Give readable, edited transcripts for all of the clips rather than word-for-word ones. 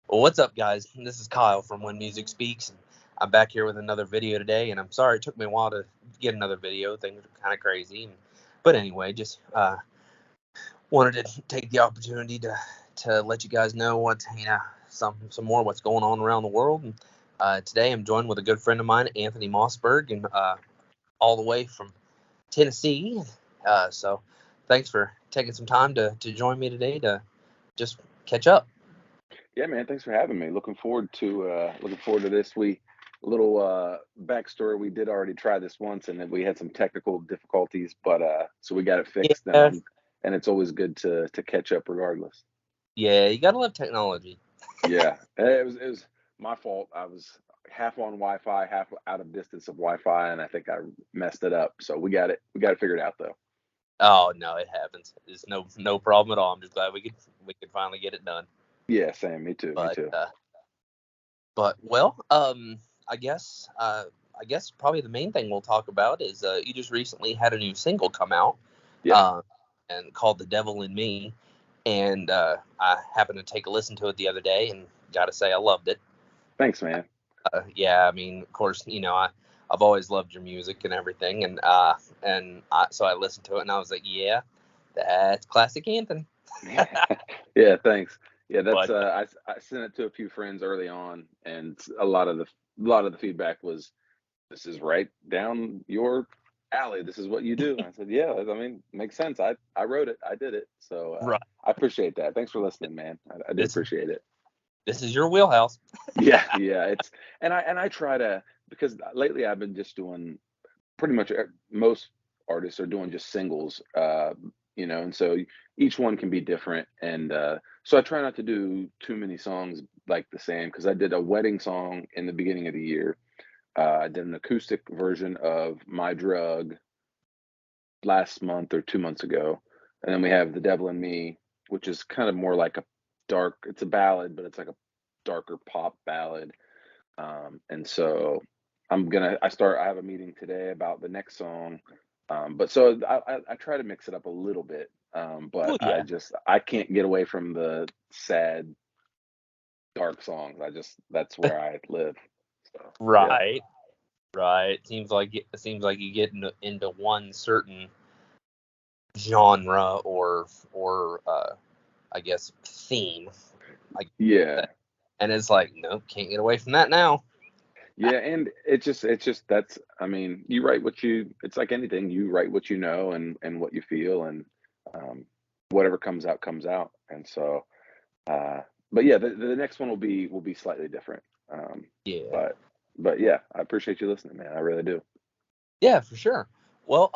Well, what's up, guys? This is Kyle from When Music Speaks. I'm back here with another video today, and I'm sorry it took me a while to get another video. Things are kind of crazy, but anyway, just wanted to take the opportunity to let you guys know what some more what's going on around the world. And today I'm joined with a good friend of mine, Anthony Mossberg, and all the way from Tennessee. So thanks for taking some time to join me today to just catch up. Yeah, man. Thanks for having me. Looking forward to this. We little backstory. We did already try this once, and then we had some technical difficulties, but so we got it fixed, and Yeah, it's always good to catch up regardless. yeah, you gotta love technology. Yeah, it was my fault. I was half on Wi-Fi, half out of distance of Wi-Fi, and I think I messed it up. So we got it figured out though. Oh no, it happens. It's no problem at all. I'm just glad we could finally get it done. Yeah, same. Me too. Me But too. I guess probably the main thing we'll talk about is you just recently had a new single come out, Yeah. uh, and called "The Devil in Me," and I happened to take a listen to it the other day, and gotta say I loved it. Thanks, man. Yeah, I mean, of course, I've always loved your music and everything, so I listened to it and I was like, yeah, that's classic Anthony. Yeah, thanks. Yeah, that's But I sent it to a few friends early on, and a lot of the feedback was, "This is right down your alley. This is what you do." And I said, "Yeah, I mean, makes sense. I wrote it. I did it." So right, I appreciate that. Thanks for listening, man. I do this appreciate it. this is your wheelhouse. Yeah, yeah. It's and I try to, because lately I've been just doing pretty much most artists are doing just singles, and so each one can be different, and so I try not to do too many songs like the same, because I did a wedding song in the beginning of the year. I did an acoustic version of My Drug last month or 2 months ago, and then we have The Devil in Me, which is kind of more like it's a ballad, but it's like a darker pop ballad. And so I have a meeting today about the next song. But so I try to mix it up a little bit. But Well, yeah, I can't get away from the sad, dark songs. That's where I live. So yeah. right, right. It seems like you get into one certain genre or I guess theme, I guess, Yeah. and it's like nope, can't get away from that now. Yeah, and it's just that's, I mean, you write what you it's like anything, you write what you know and what you feel, and um whatever comes out. And so Uh, but yeah, the next one will be slightly different. Um, Yeah, but but yeah, I appreciate you listening, man. I really do. yeah, for sure. Well,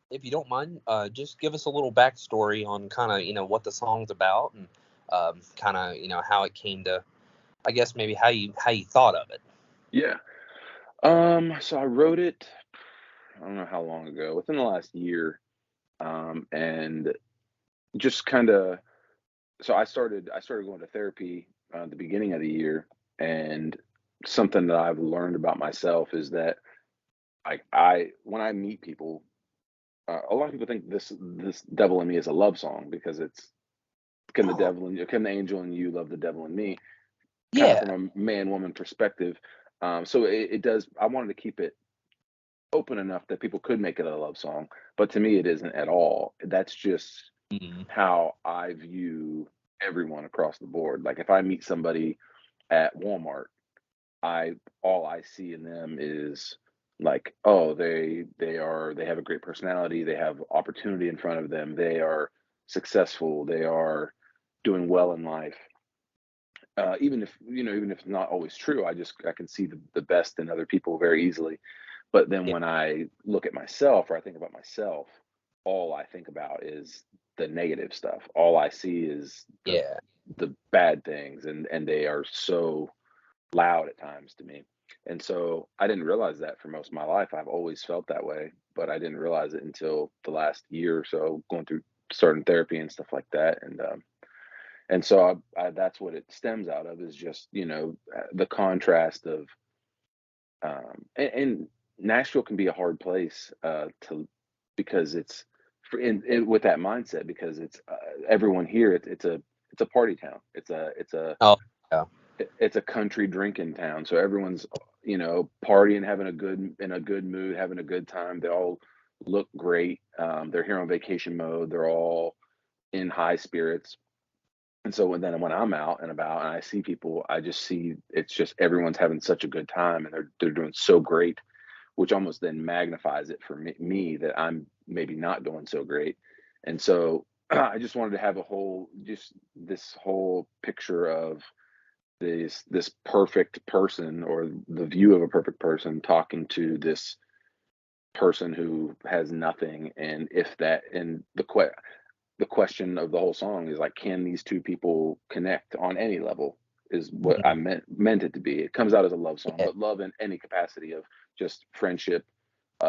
if you don't mind, just give us a little backstory on kind of what the song's about and kind of how it came to. I guess maybe how you thought of it. Yeah. So I wrote it, I don't know how long ago, within the last year. And just kind of so I started going to therapy at the beginning of the year, and something that I've learned about myself is that I when I meet people, a lot of people think this devil in me is a love song, because it's Oh, can the angel in you love the devil in me, kind of yeah, from a man woman perspective. So it does. I wanted to keep it open enough that people could make it a love song, but to me, it isn't at all. That's just mm, how I view everyone across the board. Like, if I meet somebody at Walmart, I all I see in them is, like, oh, they have a great personality, they have opportunity in front of them, they are successful, they are doing well in life. Even if it's not always true, I can see the best in other people very easily. But then yeah, when I look at myself, or I think about myself, all I think about is the negative stuff. All I see is yeah, the bad things, and they are so loud at times to me. And so I didn't realize that for most of my life. I've always felt that way, but I didn't realize it until the last year or so, going through starting therapy and stuff like that. And so that's what it stems out of, is just, the contrast of, and Nashville can be a hard place, because it's with that mindset, because it's everyone here. It's a party town. It's a oh, Yeah. It's a country drinking town, so everyone's, partying, having a good in a good mood, having a good time. They all look great. They're here on vacation mode. They're all in high spirits. And so when I'm out and about and I see people, I just see it's just everyone's having such a good time and they're doing so great, which almost then magnifies it for me that I'm maybe not doing so great. And so I just wanted to have just this whole picture of this perfect person, or the view of a perfect person talking to this person who has nothing. And if that and the question of the whole song is like, can these two people connect on any level, is what I Mhm. meant it to be. It comes out as a love song, Yeah. but love in any capacity of just friendship,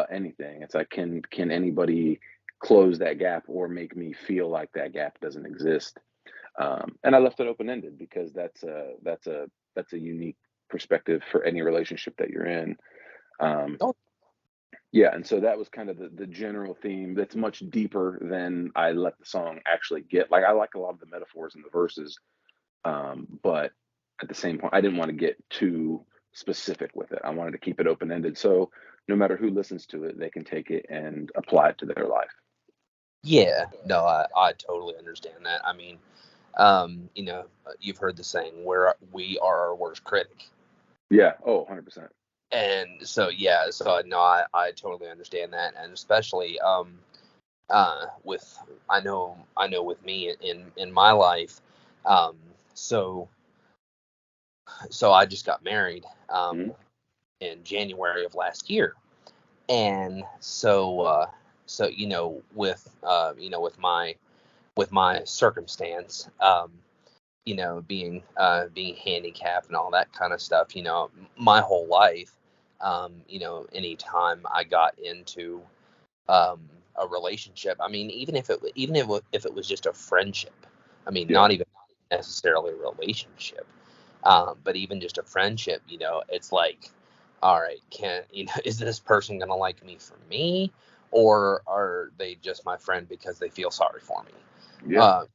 anything. It's like, can anybody close that gap or make me feel like that gap doesn't exist? And I left it open ended because that's a unique perspective for any relationship that you're in. Um, Oh, yeah, and so that was kind of the general theme that's much deeper than I let the song actually get. Like, I like a lot of the metaphors in the verses, but at the same point, I didn't want to get too specific with it. I wanted to keep it open ended, so no matter who listens to it, they can take it and apply it to their life. yeah. No, I totally understand that. I mean, you've heard the saying, where we are our worst critic. Yeah. Oh, 100%. And so, yeah, so no, I totally understand that. And especially, with, I know with me in my life, um, so, so I just got married, Hmm. in January of last year. And so with my circumstance, being handicapped and all that kind of stuff, my whole life, anytime I got into, um, a relationship, I mean, if it was just a friendship, I mean, Yeah. not even necessarily a relationship, but even just a friendship, it's like, all right, is this person gonna like me for me, or are they just my friend because they feel sorry for me? Yeah. Uh,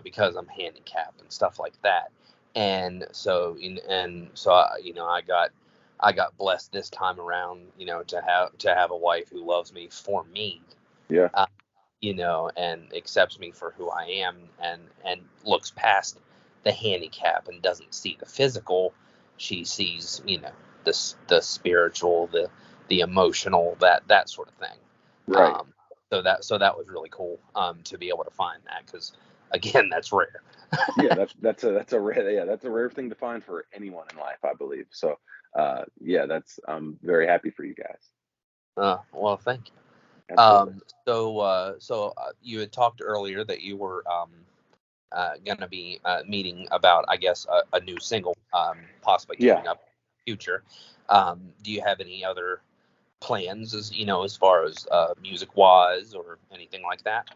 because I'm handicapped and stuff like that. And so I got blessed this time around, to have a wife who loves me for me, Yeah. uh, and accepts me for who I am, and looks past the handicap and doesn't see the physical. She sees, the spiritual, the emotional, that sort of thing. Right. Um, so that was really cool, to be able to find that, because again, that's rare. Yeah, that's a rare, yeah, that's a rare thing to find for anyone in life, I believe. So, yeah, that's I'm very happy for you guys. Well, thank you. Absolutely. You had talked earlier that you were, going to be, meeting about, I guess, a new single, possibly Yeah. coming up in the future. Do you have any other plans, as far as, music wise, or anything like that?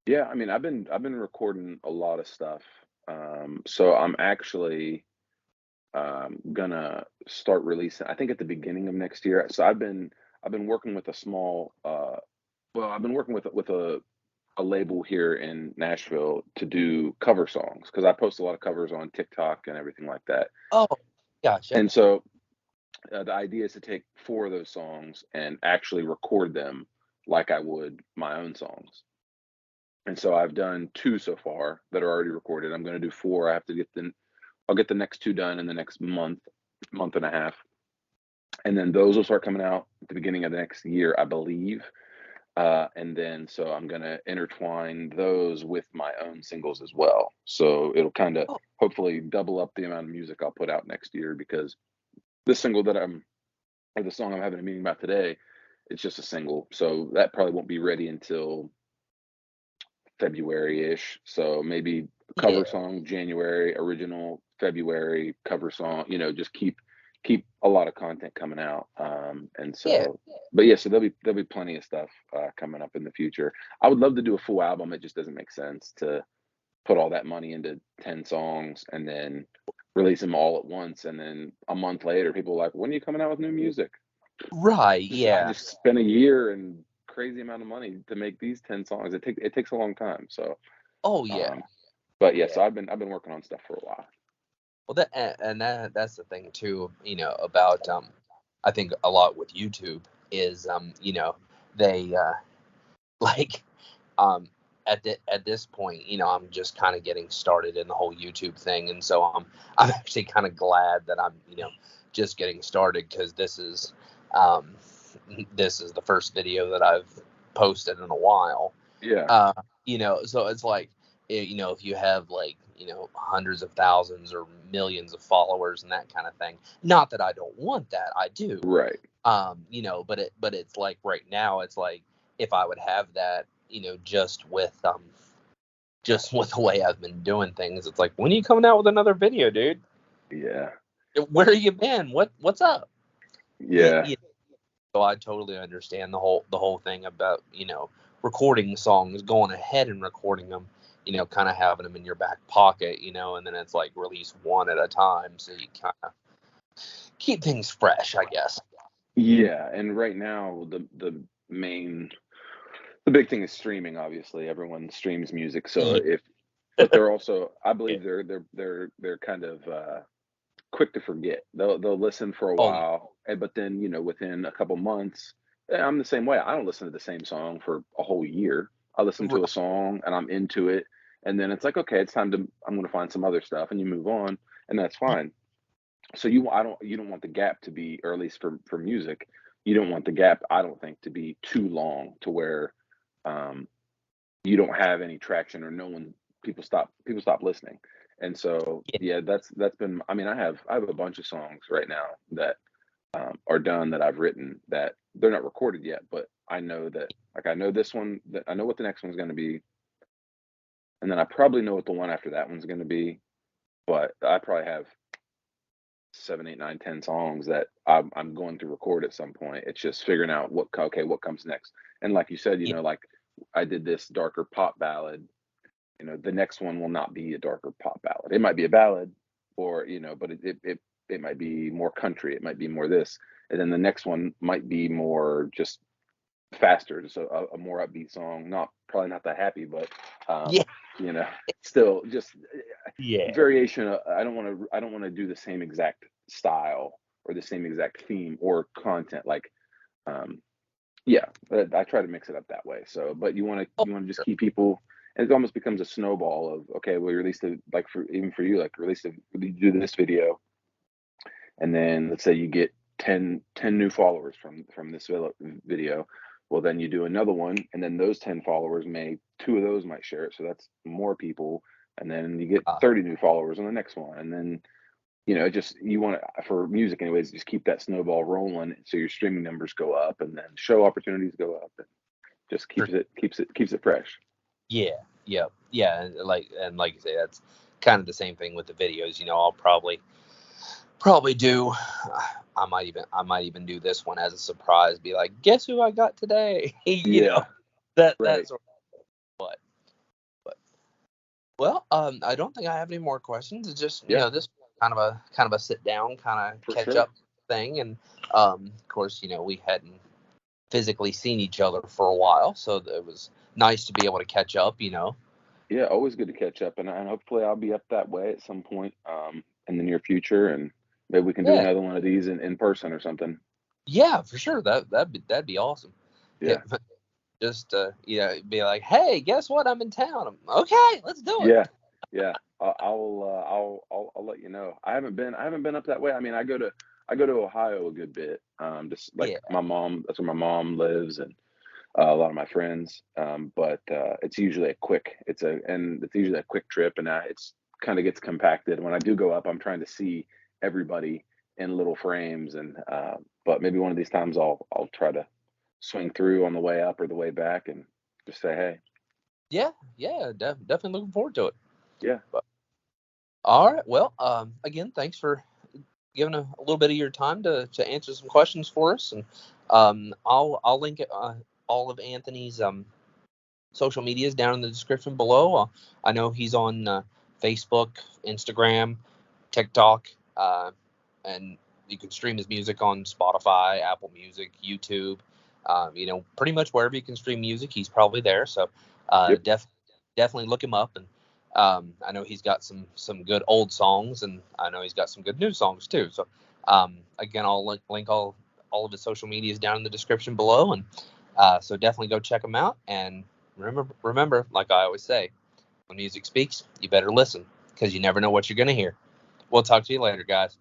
Yeah, I mean, I've been recording a lot of stuff. So I'm actually gonna start releasing, I think, at the beginning of next year. So I've been working with a small well, I've been working with a label here in Nashville to do cover songs, because I post a lot of covers on TikTok and everything like that. Oh, gotcha. And so the idea is to take four of those songs and actually record them like I would my own songs. And so I've done two so far that are already recorded. I'm going to do four. I'll get the next two done in the next month and a half. And then those will start coming out at the beginning of the next year, I believe. And then so I'm going to intertwine those with my own singles as well. So it'll kind of Oh, hopefully double up the amount of music I'll put out next year, because this single that or the song I'm having a meeting about today, it's just a single. So that probably won't be ready until February-ish. So maybe cover yeah, song January, original February, cover song, just keep a lot of content coming out. And yeah. so, but yeah, so there'll be plenty of stuff coming up in the future. I would love to do a full album. It just doesn't make sense to put all that money into 10 songs and then release them all at once, and then a month later people are like, when are you coming out with new music? Right, Just I yeah. just spent a year and crazy amount of money to make these 10 songs. It takes a long time. So Oh, yeah. um, but yeah, Yeah. so I've been working on stuff for a while. Well, that's the thing too, about I think a lot with YouTube is they like um at this point, I'm just kind of getting started in the whole YouTube thing, and so I'm actually kind of glad that I'm just getting started, because um this is the first video that I've posted in a while. Yeah. uh, so it's like, if you have like, hundreds of thousands or millions of followers and that kind of thing. Not that I don't want that, I do. Right. But it's like right now, it's like if I would have that, just with the way I've been doing things, it's like, when are you coming out with another video, dude? Yeah. Where you been? What's up? Yeah. So I totally understand the whole thing about, recording songs, going ahead and recording them, kind of having them in your back pocket, and then it's like release one at a time, so you kind of keep things fresh, I guess. Yeah. And right now, the big thing is streaming. Obviously, everyone streams music. So Yeah. but they're also, I believe they're kind of quick to forget. They'll listen for a Oh yeah. while, but then within a couple months, I'm the same way. I don't listen to the same song for a whole year. I listen to a song and I'm into it, and then it's like, okay, it's time to I'm going to find some other stuff, and you move on, and that's fine. So you don't want the gap to be, or at least for music, you don't want the gap, I don't think, to be too long to where um, you don't have any traction, or no one people stop listening. And so Yeah. yeah, that's been, I mean, I have a bunch of songs right now that are done, that I've written, that they're not recorded yet, but I know that, like, I know this one, that I know what the next one's going to be, and then I probably know what the one after that one's going to be, but I probably have 7, 8, 9, 10 songs that I'm going to record at some point. It's just figuring out what comes next. And like you said, Yeah. like, I did this darker pop ballad. The next one will not be a darker pop ballad. It might be a ballad, or but it might be more country. It might be more this, and then the next one might be more just faster, just a more upbeat song. Not probably not that happy, but Yeah. you know, still just Yeah. variation. I don't want to do the same exact style or the same exact theme or content. Like, um, yeah, I try to mix it up that way. So, but Oh, you want to just sure. keep people, and it almost becomes a snowball of, okay, we released it, like, for even for you, like, you do this video, and then let's say you get 10 new followers from this video. Well, then you do another one, and then those 10 followers two of those might share it, so that's more people, and then you get Uh, 30 new followers on the next one, and then just, you want to, for music anyways, just keep that snowball rolling, so your streaming numbers go up, and then show opportunities go up, and just for, keeps it fresh. yeah. Yeah. Yeah. And like you say, that's kind of the same thing with the videos. I'll probably do. I might even do this one as a surprise. Be like, guess who I got today? Yeah, That right. sort of. But well, I don't think I have any more questions. It's just, Yeah, this kind of a sit down, kind of for catch sure. up thing, and of course, we hadn't physically seen each other for a while, so it was nice to be able to catch up. Yeah, always good to catch up, and hopefully I'll be up that way at some point in the near future, and maybe we can do Yeah, another one of these in person or something. yeah, for sure. That'd be awesome. Yeah, Just be like, hey, guess what? I'm in town. Okay, let's do it. yeah, yeah. I'll let you know. I haven't been up that way. I mean, I go to Ohio a good bit. Just like Yeah, my mom, that's where my mom lives, and a lot of my friends. But it's usually a quick trip, and it's kind of gets compacted. When I do go up, I'm trying to see everybody in little frames, and but maybe one of these times I'll try to swing through on the way up or the way back, and just say hey. yeah, yeah. Definitely looking forward to it. Yeah, But, all right. Well, again, thanks for giving a little bit of your time to answer some questions for us, and I'll link all of Anthony's social medias down in the description below. I know he's on Facebook, Instagram, TikTok, and you can stream his music on Spotify, Apple Music, YouTube. Pretty much wherever you can stream music, he's probably there. So yep, definitely look him up, and I know he's got some good old songs, and I know he's got some good new songs too. So again, I'll link all of his social medias down in the description below, and so definitely go check him out. And remember, like I always say, when music speaks, you better listen, because you never know what you're going to hear. We'll talk to you later, guys.